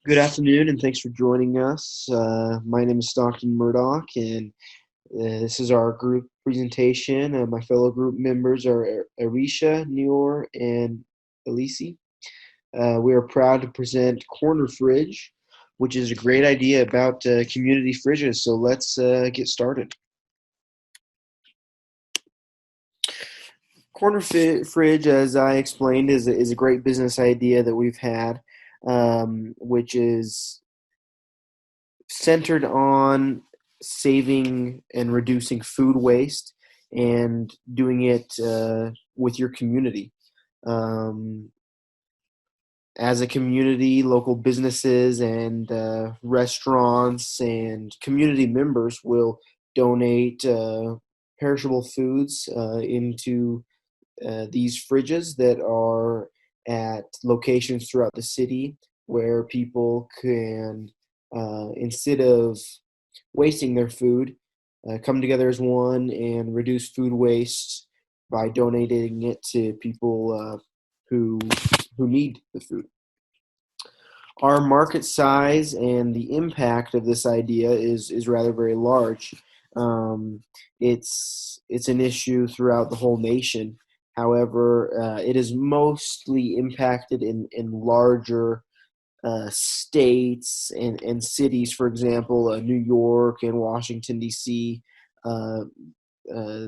Good afternoon, and thanks for joining us. My name is Stockton Murdoch, and this is our group presentation. My fellow group members are Arisha, Neor, and Elise. We are proud to present Corner Fridge, which is a great idea about community fridges. So let's get started. Fridge, as I explained, is a great business idea that we've had, which is centered on saving and reducing food waste and doing it with your community. Um, as a community, local businesses and restaurants and community members will donate perishable foods into these fridges that are at locations throughout the city where people can, instead of wasting their food, come together as one and reduce food waste by donating it to people who who need the food. Our market size and the impact of this idea is rather very large. Um, it's an issue throughout the whole nation. However, it is mostly impacted in larger states and cities. For example, New York and Washington D.C. Uh, uh,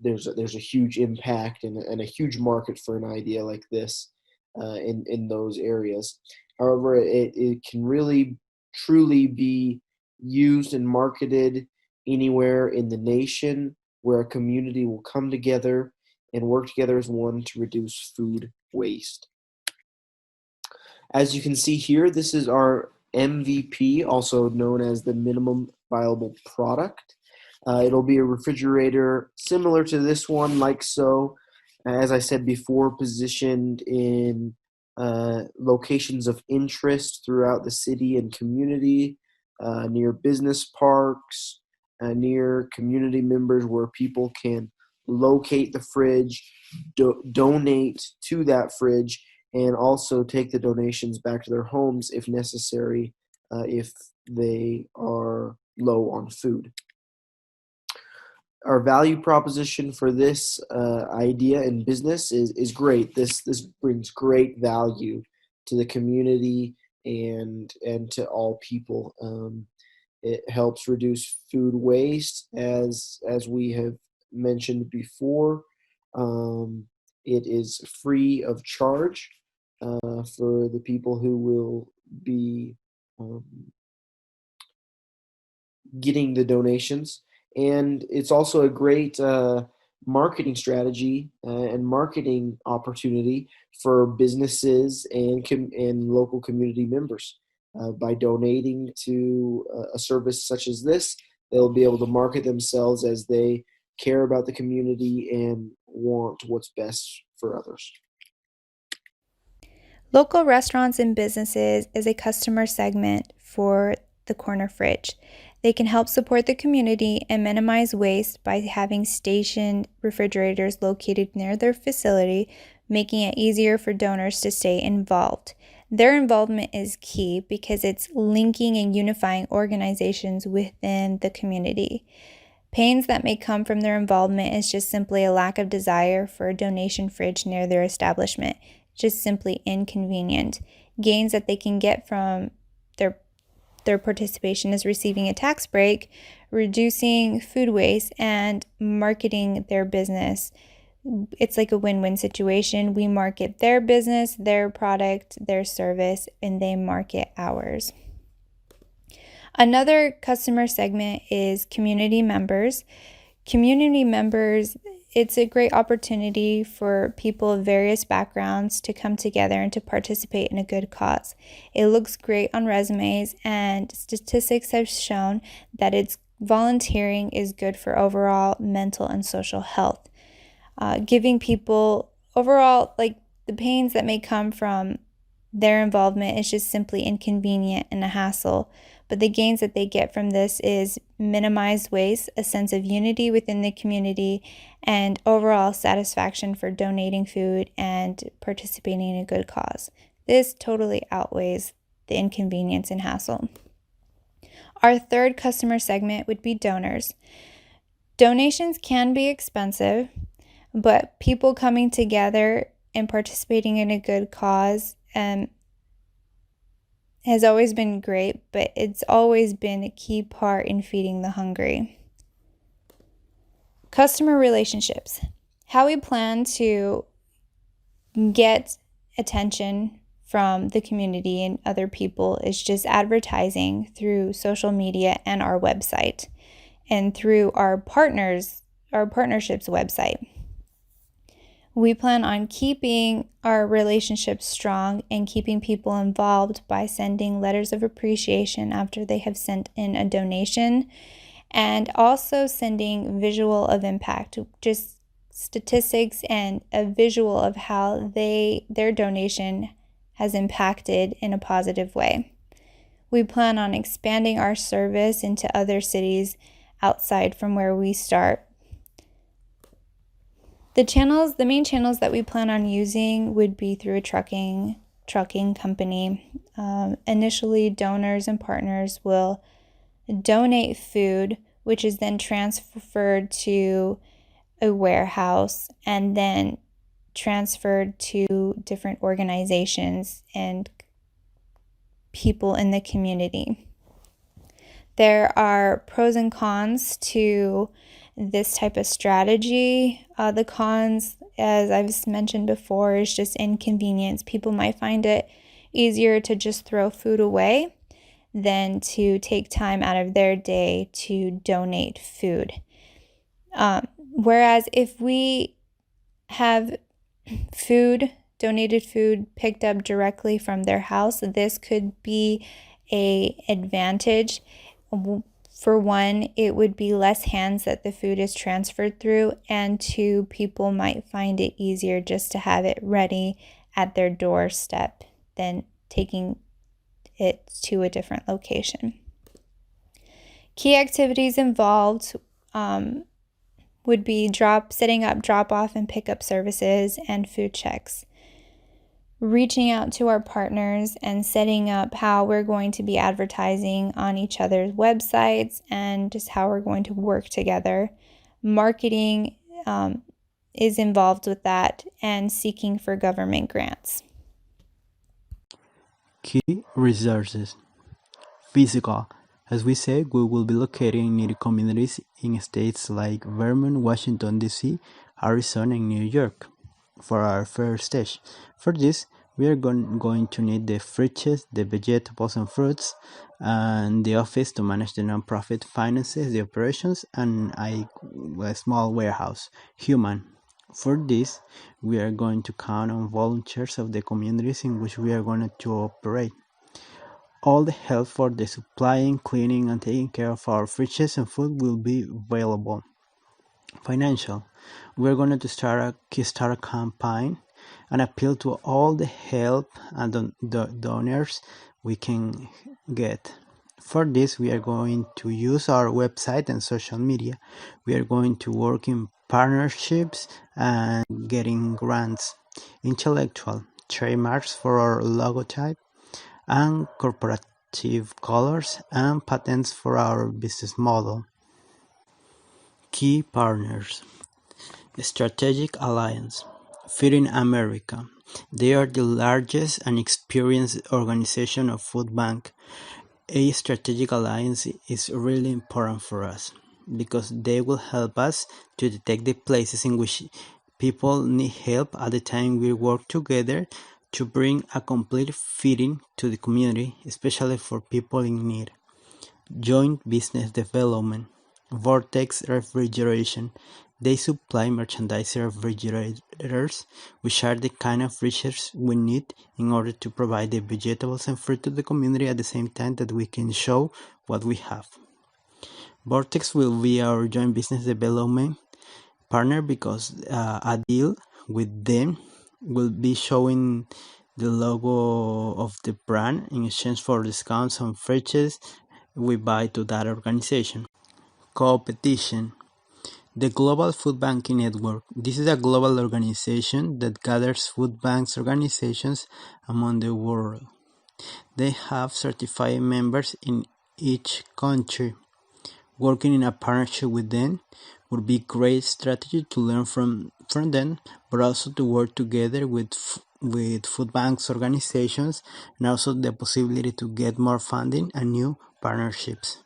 there's a huge impact and a huge market for an idea like this in those areas. However, it can really truly be used and marketed anywhere in the nation where a community will come together and work together as one to reduce food waste. As you can see here, this is our MVP, also known as the minimum viable product. It'll be a refrigerator similar to this one, like so. As I said before, positioned in locations of interest throughout the city and community, near business parks, near community members where people can locate the fridge, donate to that fridge, and also take the donations back to their homes if necessary, if they are low on food. Our value proposition for this idea in business is great. This brings great value to the community and to all people. It helps reduce food waste, as we have mentioned before. Um, it is free of charge for the people who will be um, getting the donations. And it's also a great marketing strategy and marketing opportunity for businesses and local community members. By donating to a service such as this, they'll be able to market themselves as they care about the community and want what's best for others. Local restaurants and businesses is a customer segment for the corner fridge. They can help support the community and minimize waste by having stationed refrigerators located near their facility, making it easier for donors to stay involved. Their involvement is key because it's linking and unifying organizations within the community. Pains that may come from their involvement is just simply a lack of desire for a donation fridge near their establishment, just simply inconvenient. Gains that they can get from their their participation is receiving a tax break, reducing food waste, and marketing their business. It's like a win-win situation. We market their business, their product, their service, and they market ours. Another customer segment is community members. Community members, it's a great opportunity for people of various backgrounds to come together and to participate in a good cause. It looks great on resumes, and statistics have shown that it's volunteering is good for overall mental and social health. Giving people overall, like the pains that may come from their involvement is just simply inconvenient and a hassle. But the gains that they get from this is minimized waste, a sense of unity within the community, and overall satisfaction for donating food and participating in a good cause. This totally outweighs the inconvenience and hassle. Our third customer segment would be donors. Donations can be expensive, but people coming together and participating in a good cause has always been great, but it's always been a key part in feeding the hungry. Customer relationships. How we plan to get attention from the community and other people is just advertising through social media and our website, and through our partnerships website. We plan on keeping our relationships strong and keeping people involved by sending letters of appreciation after they have sent in a donation, and also sending visual of impact, just statistics and a visual of how their donation has impacted in a positive way. We plan on expanding our service into other cities outside from where we start. The main channels that we plan on using would be through a trucking company. Initially, donors and partners will donate food, which is then transferred to a warehouse and then transferred to different organizations and people in the community. There are pros and cons to this type of strategy. The cons, as I've mentioned before, is just inconvenience. People might find it easier to just throw food away than to take time out of their day to donate food. Whereas if we have donated food picked up directly from their house, this could be an advantage. For one, it would be less hands that the food is transferred through, and two, people might find it easier just to have it ready at their doorstep than taking it to a different location. Key activities involved would be setting up drop-off and pickup services and food checks, reaching out to our partners and setting up how we're going to be advertising on each other's websites and just how we're going to work together. Marketing is involved with that, and seeking for government grants. Key resources. Physical. As we said, we will be located in needy communities in states like Vermont, Washington, D.C., Arizona, and New York for our first stage. For this, we are going to need the fridges, the vegetables and fruits, and the office to manage the nonprofit finances, the operations, and a small warehouse. Human. For this, we are going to count on volunteers of the communities in which we are going to operate. All the help for the supplying, cleaning, and taking care of our fridges and food will be available. Financial. We're going to start a Kickstarter campaign and appeal to all the help and the donors we can get. For this, we are going to use our website and social media. We are going to work in partnerships and getting grants. Intellectual. Trademarks for our logotype and corporative colors and patents for our business model. Key partners. Strategic Alliance. Feeding America. They are the largest and experienced organization of food bank. A strategic alliance is really important for us because they will help us to detect the places in which people need help at the time we work together to bring a complete feeding to the community, especially for people in need. Joint business development. Vortex Refrigeration. They supply merchandise refrigerators, which are the kind of fridges we need in order to provide the vegetables and fruit to the community at the same time that we can show what we have. Vortex will be our joint business development partner because a deal with them will be showing the logo of the brand in exchange for discounts on fridges we buy to that organization. Competition. The Global Food Banking Network. This is a global organization that gathers food banks organizations among the world. They have certified members in each country. Working in a partnership with them would be a great strategy to learn from them, but also to work together with food banks organizations, and also the possibility to get more funding and new partnerships.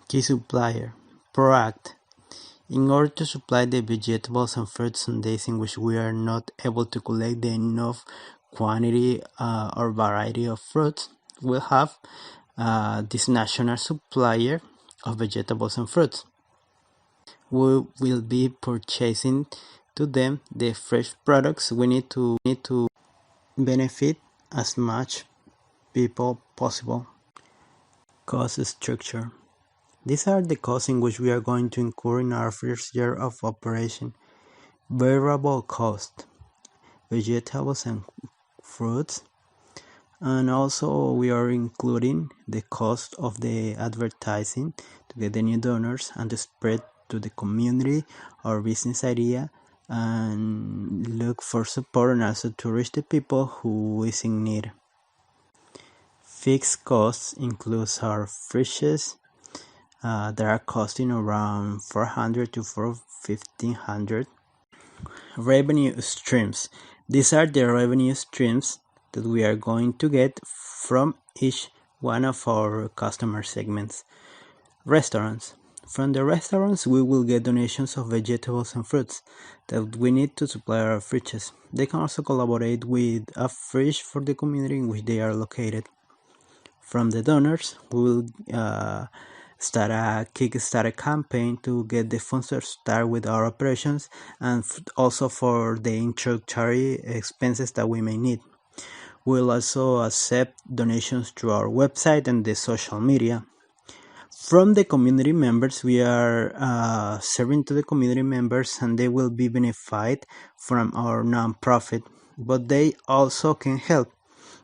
Key supplier, ProAct. In order to supply the vegetables and fruits on days in which we are not able to collect the enough quantity or variety of fruits, we'll have this national supplier of vegetables and fruits. We will be purchasing to them the fresh products. We need to benefit as much people possible. Cost structure. These are the costs in which we are going to incur in our first year of operation. Variable cost, vegetables and fruits, and also we are including the cost of the advertising to get the new donors and to spread to the community our business idea and look for support and also to reach the people who is in need. Fixed costs includes our fridges that are costing around $400 to $1,500. Revenue streams. These are the revenue streams that we are going to get from each one of our customer segments. Restaurants. From the restaurants, we will get donations of vegetables and fruits that we need to supply our fridges. They can also collaborate with a fridge for the community in which they are located. From the donors, we will start a Kickstarter campaign to get the funds to start with our operations and also for the introductory expenses that we may need. We'll also accept donations through our website and the social media. From the community members, we are serving to the community members and they will be benefited from our nonprofit, but they also can help.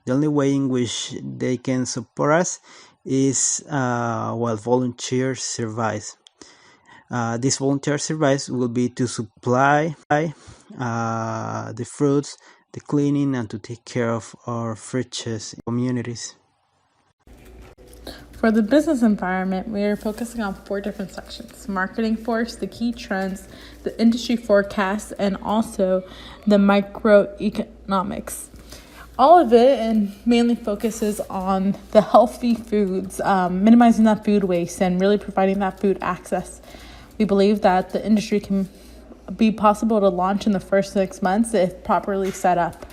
The only way in which they can support us is while volunteer service. This volunteer service will be to supply the fruits, the cleaning, and to take care of our fridges communities. For the business environment, we are focusing on 4 different sections: marketing force, the key trends, the industry forecasts, and also the microeconomics. All of it and mainly focuses on the healthy foods, minimizing that food waste and really providing that food access. We believe that the industry can be possible to launch in the first 6 months if properly set up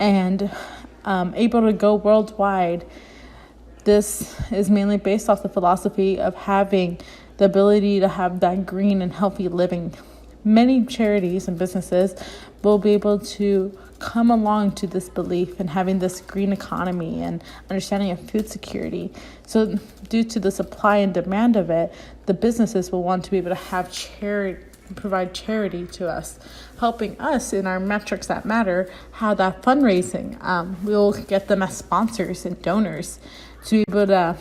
and able to go worldwide. This is mainly based off the philosophy of having the ability to have that green and healthy living. Many charities and businesses will be able to come along to this belief and having this green economy and understanding of food security. So due to the supply and demand of it, the businesses will want to be able to have provide charity to us, helping us in our metrics that matter, how that fundraising, we'll get them as sponsors and donors to be able to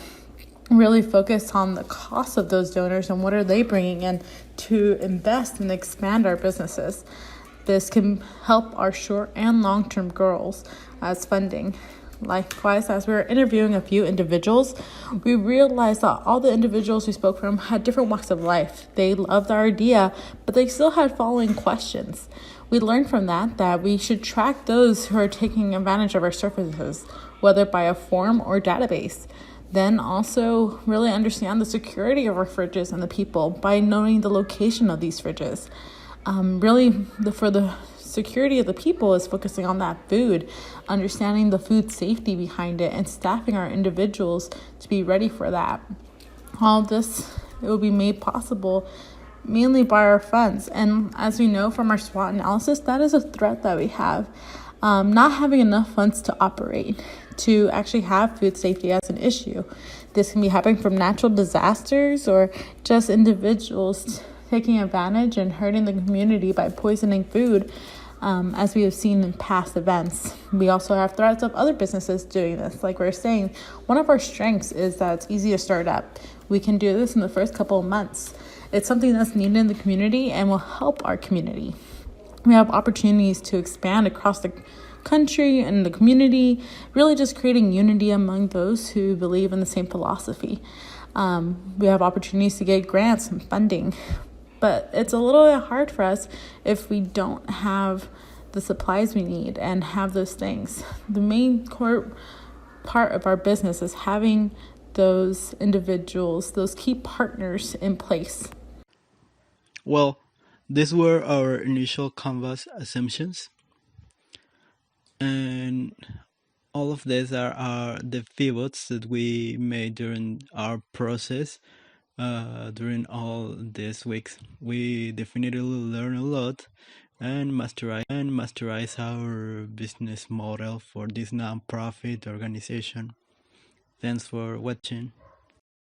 really focus on the cost of those donors and what are they bringing in to invest and expand our businesses. This can help our short and long-term goals as funding. Likewise, as we were interviewing a few individuals, we realized that all the individuals we spoke from had different walks of life. They loved our idea, but they still had following questions. We learned from that we should track those who are taking advantage of our services, whether by a form or database. Then also really understand the security of our fridges and the people by knowing the location of these fridges. For the security of the people is focusing on that food, understanding the food safety behind it, and staffing our individuals to be ready for that. All this, it will be made possible mainly by our funds. And as we know from our SWOT analysis, that is a threat that we have. Not having enough funds to operate, to actually have food safety as an issue. This can be happening from natural disasters or just individuals taking advantage and hurting the community by poisoning food, as we have seen in past events. We also have threats of other businesses doing this. Like we're saying, one of our strengths is that it's easy to start up. We can do this in the first couple of months. It's something that's needed in the community and will help our community. We have opportunities to expand across the country and the community, really just creating unity among those who believe in the same philosophy. We have opportunities to get grants and funding, but it's a little bit hard for us if we don't have the supplies we need and have those things. The main core part of our business is having those individuals, those key partners in place. Well, these were our initial Canvas assumptions, and all of these are the pivots that we made during our process. During all these weeks, we definitely learned a lot and masterize our business model for this nonprofit organization. Thanks for watching.